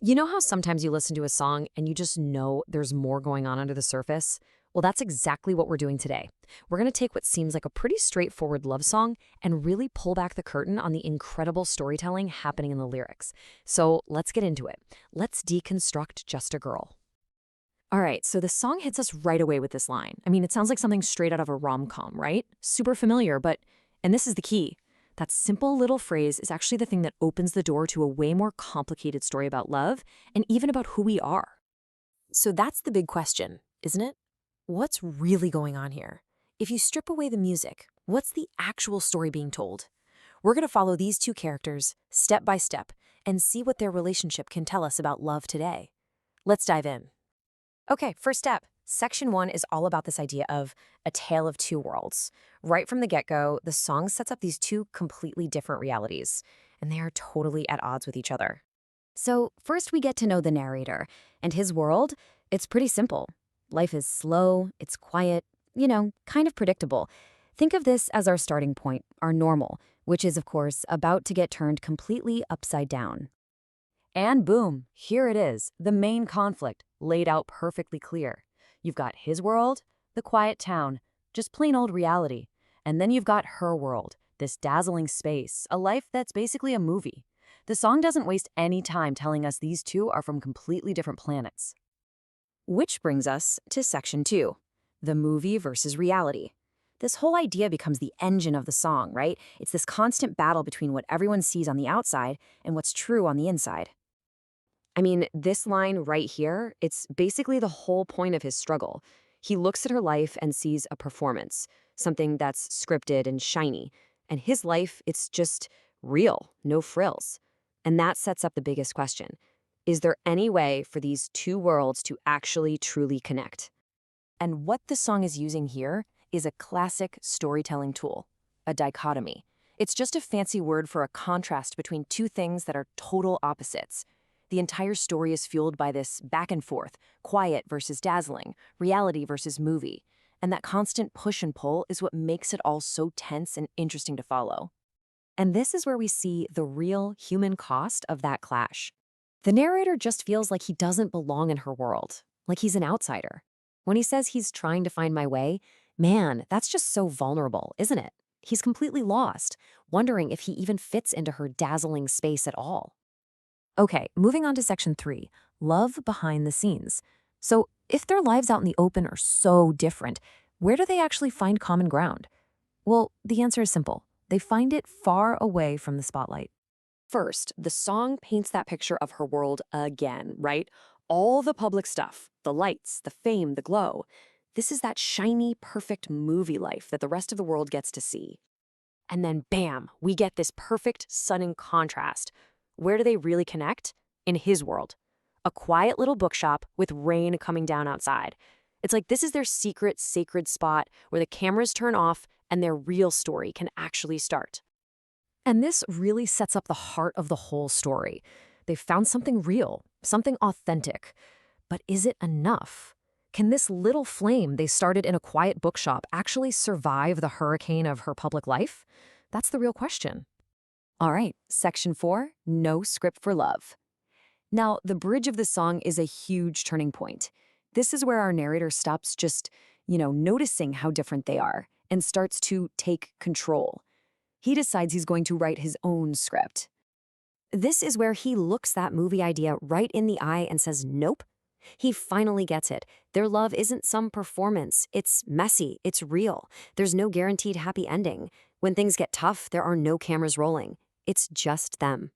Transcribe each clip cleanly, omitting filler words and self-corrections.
You know how sometimes you listen to a song and you just know there's more going on under the surface? Well, that's exactly what we're doing today. We're going to take what seems like a pretty straightforward love song and really pull back the curtain on the incredible storytelling happening in the lyrics. So let's get into it. Let's deconstruct Just a Girl. All right, so the song hits us right away with this line. I mean, it sounds like something straight out of a rom-com, right? Super familiar, and this is the key. That simple little phrase is actually the thing that opens the door to a way more complicated story about love and even about who we are. So that's the big question, isn't it? What's really going on here? If you strip away the music, what's the actual story being told? We're going to follow these two characters step by step and see what their relationship can tell us about love today. Let's dive in. Okay, first step. Section 1 is all about this idea of a tale of two worlds. Right from the get-go, the song sets up these two completely different realities, and they are totally at odds with each other. So first we get to know the narrator, and his world, it's pretty simple. Life is slow, it's quiet, kind of predictable. Think of this as our starting point, our normal, which is, of course, about to get turned completely upside down. And boom, here it is, the main conflict, laid out perfectly clear. You've got his world, the quiet town, just plain old reality. And then you've got her world, this dazzling space, a life that's basically a movie. The song doesn't waste any time telling us these two are from completely different planets. Which brings us to section 2, the movie versus reality. This whole idea becomes the engine of the song, right? It's this constant battle between what everyone sees on the outside and what's true on the inside. I mean, this line right here, it's basically the whole point of his struggle. He looks at her life and sees a performance, something that's scripted and shiny. And his life, it's just real, no frills. And that sets up the biggest question. Is there any way for these two worlds to actually truly connect? And what the song is using here is a classic storytelling tool, a dichotomy. It's just a fancy word for a contrast between two things that are total opposites. The entire story is fueled by this back and forth, quiet versus dazzling, reality versus movie. And that constant push and pull is what makes it all so tense and interesting to follow. And this is where we see the real human cost of that clash. The narrator just feels like he doesn't belong in her world, like he's an outsider. When he says he's trying to find my way, man, that's just so vulnerable, isn't it? He's completely lost, wondering if he even fits into her dazzling space at all. Okay, moving on to section 3, love behind the scenes. So if their lives out in the open are so different, where do they actually find common ground? Well, the answer is simple. They find it far away from the spotlight. First, the song paints that picture of her world again, right? All the public stuff, the lights, the fame, the glow. This is that shiny, perfect movie life that the rest of the world gets to see. And then bam, we get this perfect, sudden contrast. Where do they really connect? In his world. A quiet little bookshop with rain coming down outside. It's like this is their secret, sacred spot where the cameras turn off and their real story can actually start. And this really sets up the heart of the whole story. They've found something real, something authentic. But is it enough? Can this little flame they started in a quiet bookshop actually survive the hurricane of her public life? That's the real question. All right, section 4, no script for love. Now, the bridge of the song is a huge turning point. This is where our narrator stops just, noticing how different they are and starts to take control. He decides he's going to write his own script. This is where he looks that movie idea right in the eye and says, nope. He finally gets it. Their love isn't some performance. It's messy. It's real. There's no guaranteed happy ending. When things get tough, there are no cameras rolling. It's just them.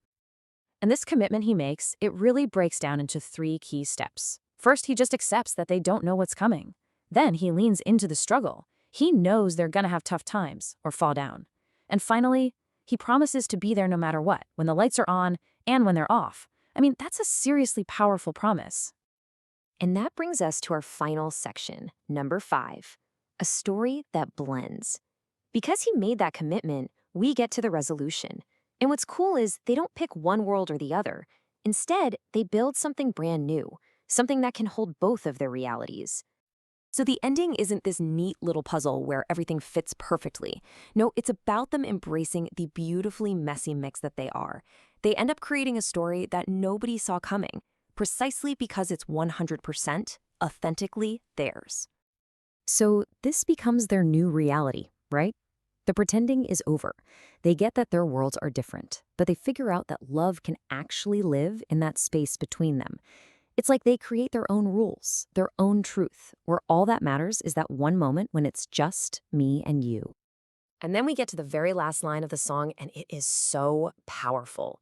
And this commitment he makes, it really breaks down into 3 key steps. First, he just accepts that they don't know what's coming. Then he leans into the struggle. He knows they're gonna have tough times or fall down. And finally, he promises to be there no matter what, when the lights are on and when they're off. I mean, that's a seriously powerful promise. And that brings us to our final section, number 5, a story that blends. Because he made that commitment, we get to the resolution. And what's cool is they don't pick one world or the other. Instead, they build something brand new, something that can hold both of their realities. So the ending isn't this neat little puzzle where everything fits perfectly. No, it's about them embracing the beautifully messy mix that they are. They end up creating a story that nobody saw coming, precisely because it's 100% authentically theirs. So this becomes their new reality, right? The pretending is over. They get that their worlds are different, but they figure out that love can actually live in that space between them. It's like they create their own rules, their own truth, where all that matters is that one moment when it's just me and you. And then we get to the very last line of the song, and it is so powerful.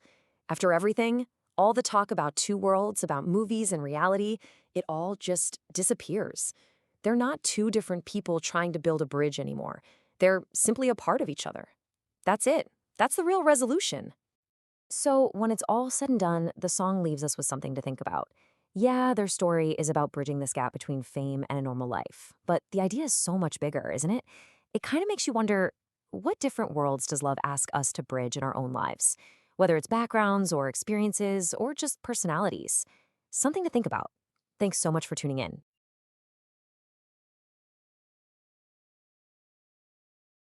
After everything, all the talk about two worlds, about movies and reality, it all just disappears. They're not two different people trying to build a bridge anymore. They're simply a part of each other. That's it. That's the real resolution. So, when it's all said and done, the song leaves us with something to think about. Yeah, their story is about bridging this gap between fame and a normal life, but the idea is so much bigger, isn't it? It kind of makes you wonder, what different worlds does love ask us to bridge in our own lives? Whether it's backgrounds or experiences or just personalities. Something to think about. Thanks so much for tuning in.